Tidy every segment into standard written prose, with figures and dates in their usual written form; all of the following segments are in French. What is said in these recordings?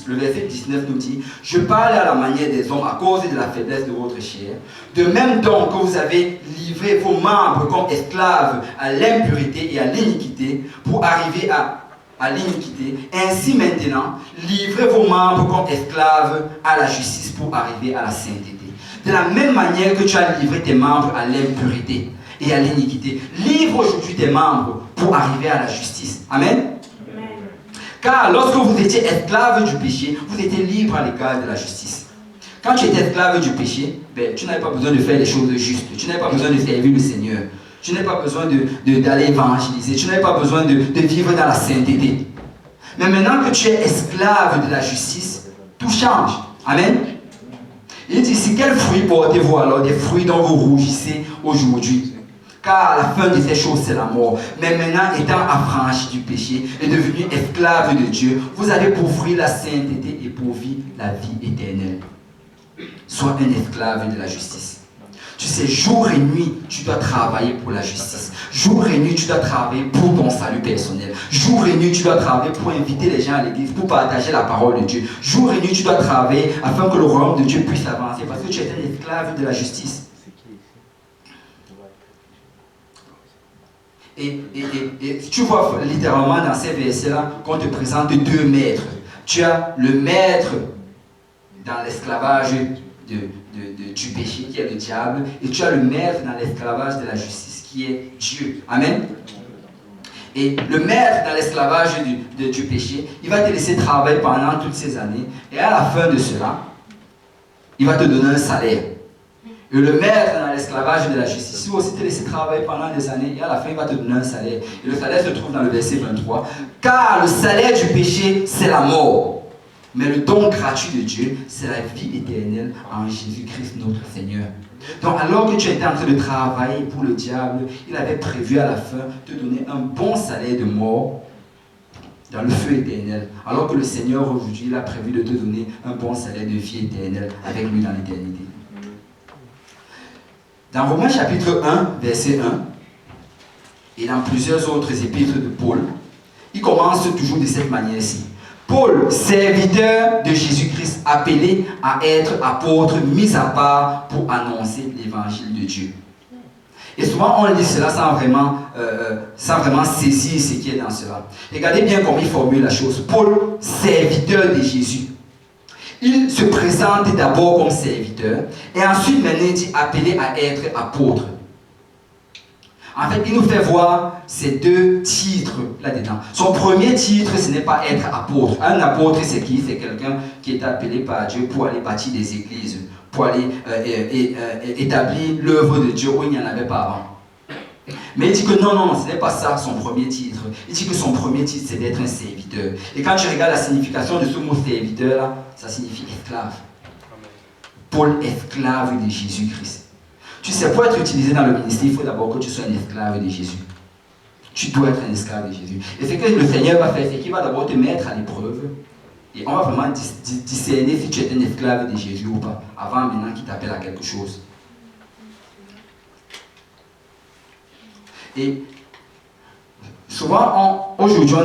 le verset 19 nous dit, « Je parle à la manière des hommes à cause de la faiblesse de votre chair. De même donc que vous avez livré vos membres comme esclaves à l'impurité et à l'iniquité pour arriver à l'iniquité, ainsi maintenant, livrez vos membres comme esclaves à la justice pour arriver à la sainteté. De la même manière que tu as livré tes membres à l'impurité et à l'iniquité, livre aujourd'hui tes membres pour arriver à la justice. » Amen. Car lorsque vous étiez esclave du péché, vous étiez libre à l'égard de la justice. Quand tu étais esclave du péché, tu n'avais pas besoin de faire les choses justes. Tu n'avais pas besoin de servir le Seigneur. Tu n'avais pas besoin d'aller évangéliser. Tu n'avais pas besoin de vivre dans la sainteté. Mais maintenant que tu es esclave de la justice, tout change. Amen. Il dit ici, quels fruits portez-vous alors? Des fruits dont vous rougissez aujourd'hui. Car la fin de ces choses, c'est la mort. Mais maintenant, étant affranchi du péché et devenu esclave de Dieu, vous avez pour fruit la sainteté et pour vie la vie éternelle. Sois un esclave de la justice. Tu sais, jour et nuit, tu dois travailler pour la justice. Jour et nuit, tu dois travailler pour ton salut personnel. Jour et nuit, tu dois travailler pour inviter les gens à l'église, pour partager la parole de Dieu. Jour et nuit, tu dois travailler afin que le royaume de Dieu puisse avancer parce que tu es un esclave de la justice. Et tu vois littéralement dans ces versets-là qu'on te présente deux maîtres. Tu as le maître dans l'esclavage du péché qui est le diable, et tu as le maître dans l'esclavage de la justice qui est Dieu. Amen. Et le maître dans l'esclavage du péché, il va te laisser travailler pendant toutes ces années, et à la fin de cela, il va te donner un salaire. Et le maître dans l'esclavage de la justice, il va aussi te laisser travailler pendant des années, et à la fin, il va te donner un salaire. Et le salaire se trouve dans le verset 23. Car le salaire du péché, c'est la mort. Mais le don gratuit de Dieu, c'est la vie éternelle en Jésus-Christ notre Seigneur. Donc alors que tu étais en train de travailler pour le diable, il avait prévu à la fin de te donner un bon salaire de mort dans le feu éternel. Alors que le Seigneur aujourd'hui, il a prévu de te donner un bon salaire de vie éternelle avec lui dans l'éternité. Dans Romains chapitre 1, verset 1, et dans plusieurs autres épîtres de Paul, il commence toujours de cette manière-ci. Paul, serviteur de Jésus-Christ, appelé à être apôtre, mis à part pour annoncer l'évangile de Dieu. Et souvent, on lit cela sans vraiment saisir ce qui est dans cela. Regardez bien comment il formule la chose. Paul, serviteur de Jésus. Il se présente d'abord comme serviteur, et ensuite, maintenant, il dit appelé à être apôtre. En fait, il nous fait voir ces deux titres là-dedans. Son premier titre, ce n'est pas être apôtre. Un apôtre, c'est qui? C'est quelqu'un qui est appelé par Dieu pour aller bâtir des églises, pour aller établir l'œuvre de Dieu où il n'y en avait pas avant. Mais il dit que non, ce n'est pas ça son premier titre. Il dit que son premier titre, c'est d'être un serviteur. Et quand tu regardes la signification de ce mot serviteur, là, ça signifie esclave. Paul, esclave de Jésus-Christ. Tu sais, pour être utilisé dans le ministère, il faut d'abord que tu sois un esclave de Jésus. Tu dois être un esclave de Jésus. Et ce que le Seigneur va faire, c'est qu'il va d'abord te mettre à l'épreuve. Et on va vraiment discerner si tu es un esclave de Jésus ou pas, avant maintenant qu'il t'appelle à quelque chose. Et souvent, aujourd'hui,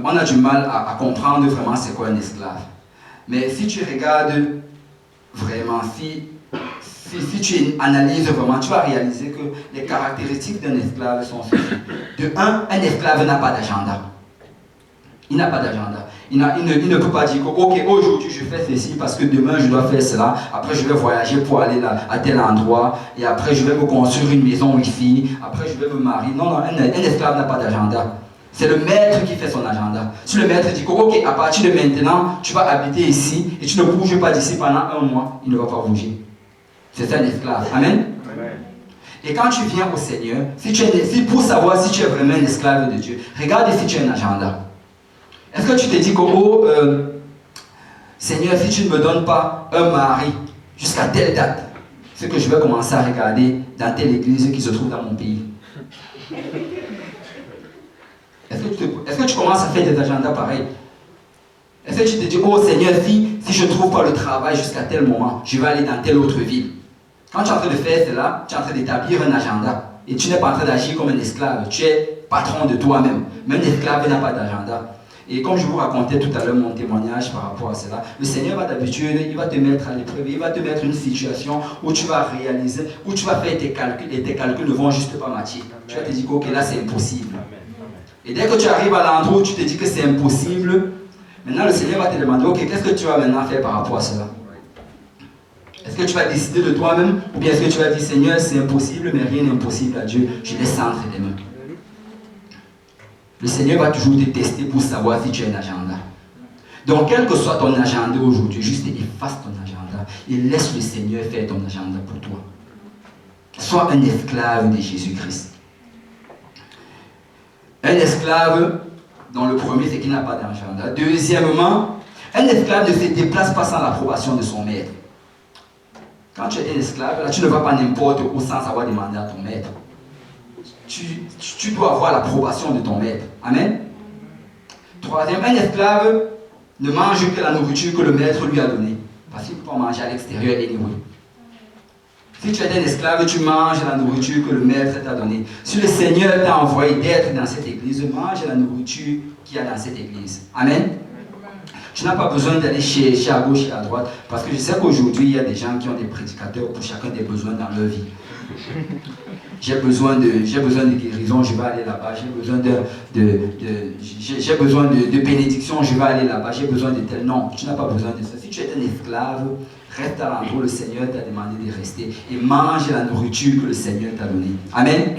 on a du mal à comprendre vraiment c'est quoi un esclave. Mais si tu regardes vraiment, si tu analyses vraiment, tu vas réaliser que les caractéristiques d'un esclave sont ceci. De un esclave n'a pas d'agenda. Il n'a pas d'agenda. Il ne peut pas dire que, ok, aujourd'hui je fais ceci parce que demain je dois faire cela, après je vais voyager pour aller là, à tel endroit, et après je vais me construire une maison wifi, après je vais me marier. Non, un esclave n'a pas d'agenda. C'est le maître qui fait son agenda. Si le maître dit que, ok, à partir de maintenant, tu vas habiter ici et tu ne bouges pas d'ici pendant un mois, il ne va pas bouger. C'est ça un esclave. Amen. Amen. Et quand tu viens au Seigneur, pour savoir si tu es vraiment un esclave de Dieu, regarde si tu as un agenda. Est-ce que tu te dis que, Seigneur, si tu ne me donnes pas un mari jusqu'à telle date, c'est que je vais commencer à regarder dans telle église qui se trouve dans mon pays. Est-ce que tu commences à faire des agendas pareils? Est-ce que tu te dis, oh Seigneur, si je ne trouve pas le travail jusqu'à tel moment, je vais aller dans telle autre ville. Quand tu es en train de faire cela, tu es en train d'établir un agenda. Et tu n'es pas en train d'agir comme un esclave. Tu es patron de toi-même. Mais un esclave n'a pas d'agenda. Et comme je vous racontais tout à l'heure mon témoignage par rapport à cela, le Seigneur va d'habitude, il va te mettre à l'épreuve, il va te mettre une situation où tu vas réaliser, où tu vas faire tes calculs et tes calculs ne vont juste pas matcher. Tu vas te dire ok, là c'est impossible. Et dès que tu arrives à l'endroit où tu te dis que c'est impossible, maintenant le Seigneur va te demander ok, qu'est-ce que tu vas maintenant faire par rapport à cela? Est-ce que tu vas décider de toi-même ou bien est-ce que tu vas dire Seigneur c'est impossible mais rien n'est impossible à Dieu, je laisse entre tes mains. Le Seigneur va toujours te tester pour savoir si tu as un agenda. Donc, quel que soit ton agenda aujourd'hui, juste efface ton agenda et laisse le Seigneur faire ton agenda pour toi. Sois un esclave de Jésus-Christ. Un esclave, dans le premier, c'est qu'il n'a pas d'agenda. Deuxièmement, un esclave ne se déplace pas sans l'approbation de son maître. Quand tu es un esclave, là, tu ne vas pas n'importe où sans avoir demandé à ton maître. Tu dois avoir l'approbation de ton maître. Amen. Troisième, un esclave ne mange que la nourriture que le maître lui a donnée. Parce qu'il ne peut pas manger à l'extérieur anyway. Si tu es un esclave, tu manges la nourriture que le maître t'a donnée. Si le Seigneur t'a envoyé d'être dans cette église, mange la nourriture qu'il y a dans cette église. Amen. Tu n'as pas besoin d'aller chercher à gauche et à droite. Parce que je sais qu'aujourd'hui, il y a des gens qui ont des prédicateurs pour chacun des besoins dans leur vie. J'ai besoin de guérison, je vais aller là-bas. J'ai besoin de bénédiction, je vais aller là-bas. J'ai besoin de tel. Non, tu n'as pas besoin de ça. Si tu es un esclave, reste à l'endroit où le Seigneur t'a demandé de rester et mange la nourriture que le Seigneur t'a donnée. Amen.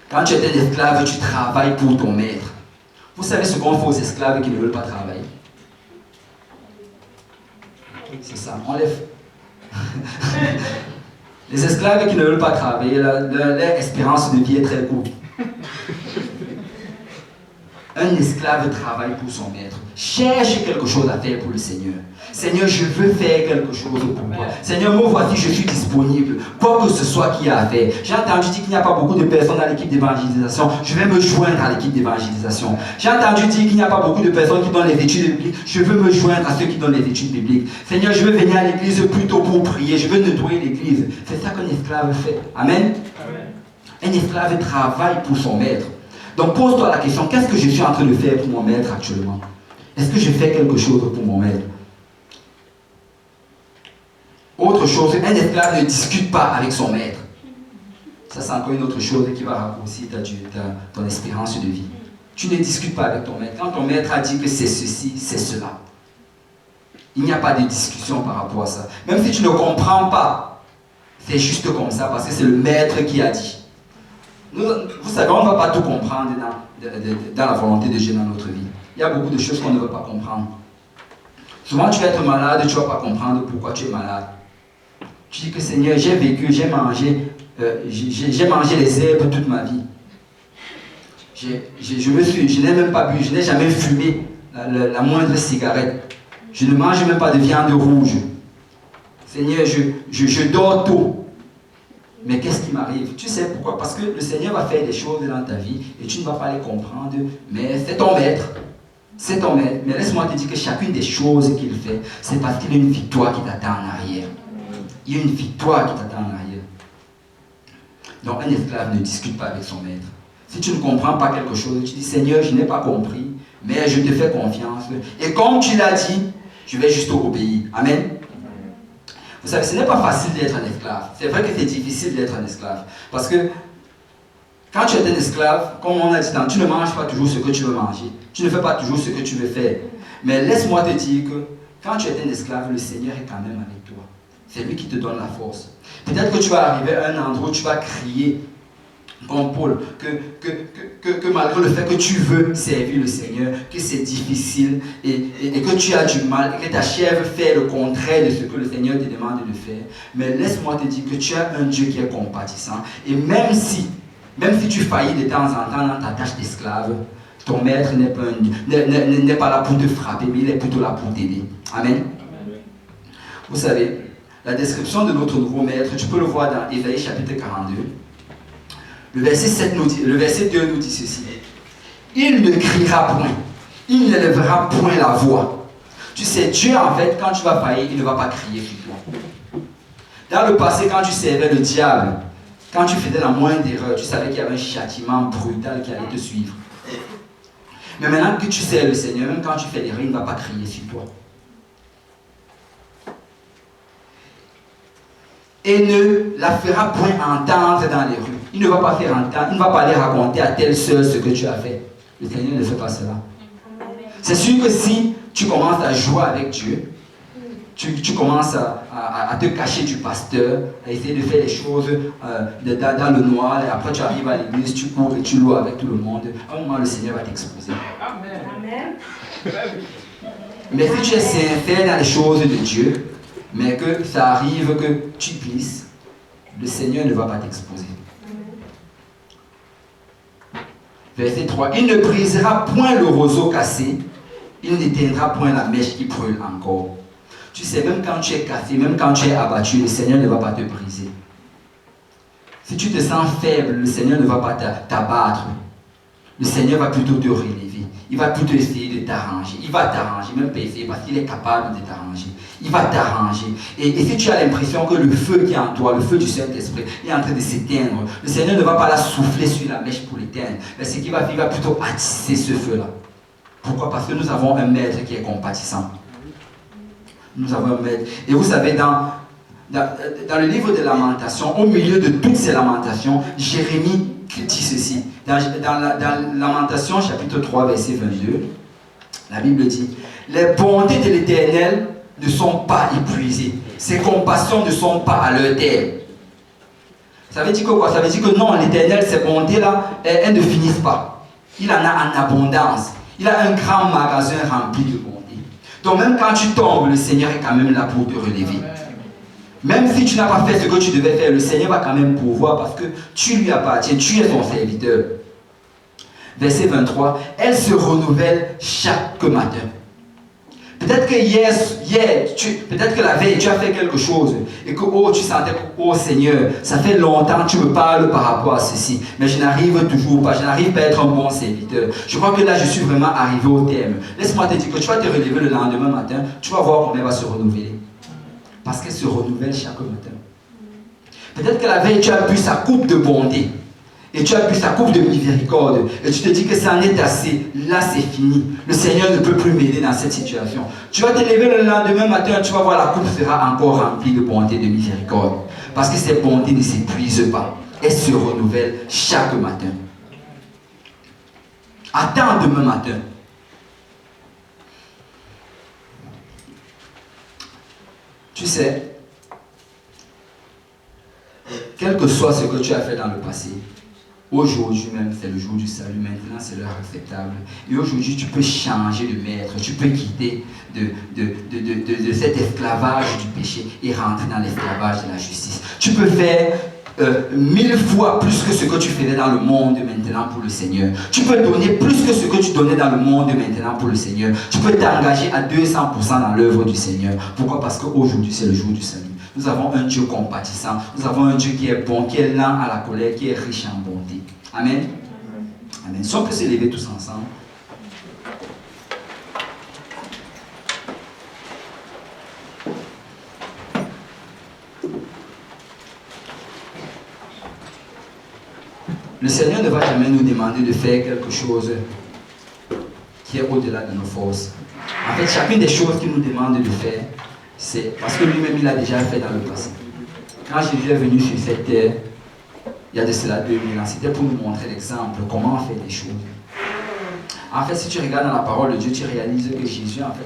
Quand tu es un esclave, tu travailles pour ton maître. Vous savez ce qu'on fait aux esclaves qui ne veulent pas travailler? C'est ça, enlève. Les esclaves qui ne veulent pas travailler, leur espérance de vie est très courte. Un esclave travaille pour son maître. Cherche quelque chose à faire pour le Seigneur. Seigneur, je veux faire quelque chose pour toi. Seigneur, me voici, je suis disponible. Quoi que ce soit qu'il y a à faire. J'ai entendu dire qu'il n'y a pas beaucoup de personnes dans l'équipe d'évangélisation. Je vais me joindre à l'équipe d'évangélisation. J'ai entendu dire qu'il n'y a pas beaucoup de personnes qui donnent les études bibliques. Je veux me joindre à ceux qui donnent les études bibliques. Seigneur, je veux venir à l'église plutôt pour prier. Je veux nettoyer l'église. C'est ça qu'un esclave fait. Amen. Un esclave travaille pour son maître. Donc pose-toi la question, qu'est-ce que je suis en train de faire pour mon maître actuellement? Est-ce que je fais quelque chose pour mon maître? Autre chose, un esclave ne discute pas avec son maître. Ça, c'est encore une autre chose qui va raccourcir ton espérance de vie. Tu ne discutes pas avec ton maître. Quand ton maître a dit que c'est ceci, c'est cela. Il n'y a pas de discussion par rapport à ça. Même si tu ne comprends pas, c'est juste comme ça parce que c'est le maître qui a dit. Vous savez, on ne va pas tout comprendre dans la volonté de Dieu dans notre vie. Il y a beaucoup de choses qu'on ne veut pas comprendre. Souvent, tu vas être malade et tu ne vas pas comprendre pourquoi tu es malade. Tu dis que Seigneur, j'ai vécu, j'ai mangé les herbes toute ma vie. Je n'ai même pas bu, je n'ai jamais fumé la moindre cigarette. Je ne mange même pas de viande rouge. Seigneur, je dors tôt. Mais qu'est-ce qui m'arrive? Tu sais pourquoi? Parce que le Seigneur va faire des choses dans ta vie et tu ne vas pas les comprendre. Mais c'est ton maître. C'est ton maître. Mais laisse-moi te dire que chacune des choses qu'il fait, c'est parce qu'il y a une victoire qui t'attend en arrière. Il y a une victoire qui t'attend en arrière. Donc un esclave ne discute pas avec son maître. Si tu ne comprends pas quelque chose, tu dis Seigneur, je n'ai pas compris, mais je te fais confiance. Et comme tu l'as dit, je vais juste obéir. Amen. Vous savez, ce n'est pas facile d'être un esclave. C'est vrai que c'est difficile d'être un esclave. Parce que quand tu es un esclave, comme on a dit, tu ne manges pas toujours ce que tu veux manger. Tu ne fais pas toujours ce que tu veux faire. Mais laisse-moi te dire que quand tu es un esclave, le Seigneur est quand même avec toi. C'est lui qui te donne la force. Peut-être que tu vas arriver à un endroit où tu vas crier, comme Paul, que malgré le fait que tu veux servir le Seigneur, que c'est difficile et que tu as du mal et que ta chair veut faire le contraire de ce que le Seigneur te demande de faire. Mais laisse-moi te dire que tu as un Dieu qui est compatissant. Et même si tu faillis de temps en temps dans ta tâche d'esclave, ton maître n'est pas là pour te frapper, mais il est plutôt là pour t'aider. Amen. Vous savez, la description de notre nouveau maître, tu peux le voir dans Ésaïe chapitre 42. Le verset 2 nous dit ceci. Il ne criera point, il n'élèvera point la voix. Tu sais, Dieu en fait, quand tu vas faillir, il ne va pas crier sur toi. Dans le passé, quand tu servais le diable, quand tu faisais la moindre erreur, tu savais qu'il y avait un châtiment brutal qui allait te suivre. Mais maintenant que tu sais le Seigneur, même quand tu fais des rires, il ne va pas crier sur toi. Et ne la fera point entendre dans les rues. Il ne va pas faire entendre, il ne va pas aller raconter à tel seul ce que tu as fait. Le Seigneur ne fait pas cela. C'est sûr que si tu commences à jouer avec Dieu, tu commences à te cacher du pasteur, à essayer de faire les choses dans le noir, et après tu arrives à l'église, tu cours et tu loues avec tout le monde, à un moment le Seigneur va t'exposer. Amen. Mais si tu es sincère dans les choses de Dieu, mais que ça arrive que tu glisses, le Seigneur ne va pas t'exposer. Verset 3. Il ne brisera point le roseau cassé, il n'éteindra point la mèche qui brûle encore. Tu sais, même quand tu es cassé, même quand tu es abattu, le Seigneur ne va pas te briser. Si tu te sens faible, le Seigneur ne va pas t'abattre. Le Seigneur va plutôt te relever. Il va plutôt essayer de t'arranger. Il va t'arranger, même pas essayer, parce qu'il est capable de t'arranger. Il va t'arranger. Et si tu as l'impression que le feu qui est en toi, le feu du Saint-Esprit, est en train de s'éteindre, le Seigneur ne va pas la souffler sur la mèche pour l'éteindre. Mais ce qu'il va faire, il va plutôt attiser ce feu-là. Pourquoi? Parce que nous avons un maître qui est compatissant. Nous avons un maître. Et vous savez, dans le livre de Lamentations, au milieu de toutes ces lamentations, Jérémie dit ceci. Dans Lamentations, chapitre 3, verset 22, la Bible dit: les bontés de l'Éternel ne sont pas épuisées. Ses compassions ne sont pas à leur terme. Ça veut dire que quoi? Ça veut dire que non, l'Éternel, ces bontés-là, elles ne finissent pas. Il en a en abondance. Il a un grand magasin rempli de bontés. Donc même quand tu tombes, le Seigneur est quand même là pour te relever. Même si tu n'as pas fait ce que tu devais faire, le Seigneur va quand même pouvoir parce que tu lui appartiens, tu es son serviteur. Verset 23, elle se renouvelle chaque matin. Peut-être que peut-être que la veille, tu as fait quelque chose et que tu sentais que, oh Seigneur, ça fait longtemps que tu me parles par rapport à ceci, mais je n'arrive toujours pas, je n'arrive pas à être un bon serviteur. Je crois que là, je suis vraiment arrivé au terme. Laisse-moi te dire que tu vas te relever le lendemain matin, tu vas voir comment elle va se renouveler. Parce qu'elle se renouvelle chaque matin. Peut-être que la veille, tu as bu sa coupe de bonté. Et tu as bu sa coupe de miséricorde. Et tu te dis que ça en est assez. Là, c'est fini. Le Seigneur ne peut plus m'aider dans cette situation. Tu vas te lever le lendemain matin, tu vas voir la coupe sera encore remplie de bonté et de miséricorde. Parce que ces bontés ne s'épuisent pas. Elles se renouvellent chaque matin. Attends demain matin. Tu sais, quel que soit ce que tu as fait dans le passé, aujourd'hui même, c'est le jour du salut. Maintenant, c'est l'heure acceptable. Et aujourd'hui, tu peux changer de maître. Tu peux quitter de cet esclavage du péché et rentrer dans l'esclavage de la justice. Tu peux faire 1000 fois plus que ce que tu faisais dans le monde maintenant pour le Seigneur. Tu peux donner plus que ce que tu donnais dans le monde maintenant pour le Seigneur. Tu peux t'engager à 200% dans l'œuvre du Seigneur. Pourquoi? Parce qu'aujourd'hui, c'est le jour du salut. Nous avons un Dieu compatissant. Nous avons un Dieu qui est bon, qui est lent à la colère, qui est riche en bonté. Amen. Amen. Si on peut se lever tous ensemble. Le Seigneur ne va jamais nous demander de faire quelque chose qui est au-delà de nos forces. En fait, chacune des choses qu'il nous demande de faire, c'est parce que lui-même, il a déjà fait dans le passé. Quand Jésus est venu sur cette terre, il y a de cela 2000 ans, c'était pour nous montrer l'exemple, comment on fait des choses. En fait, si tu regardes dans la parole de Dieu, tu réalises que Jésus, en fait,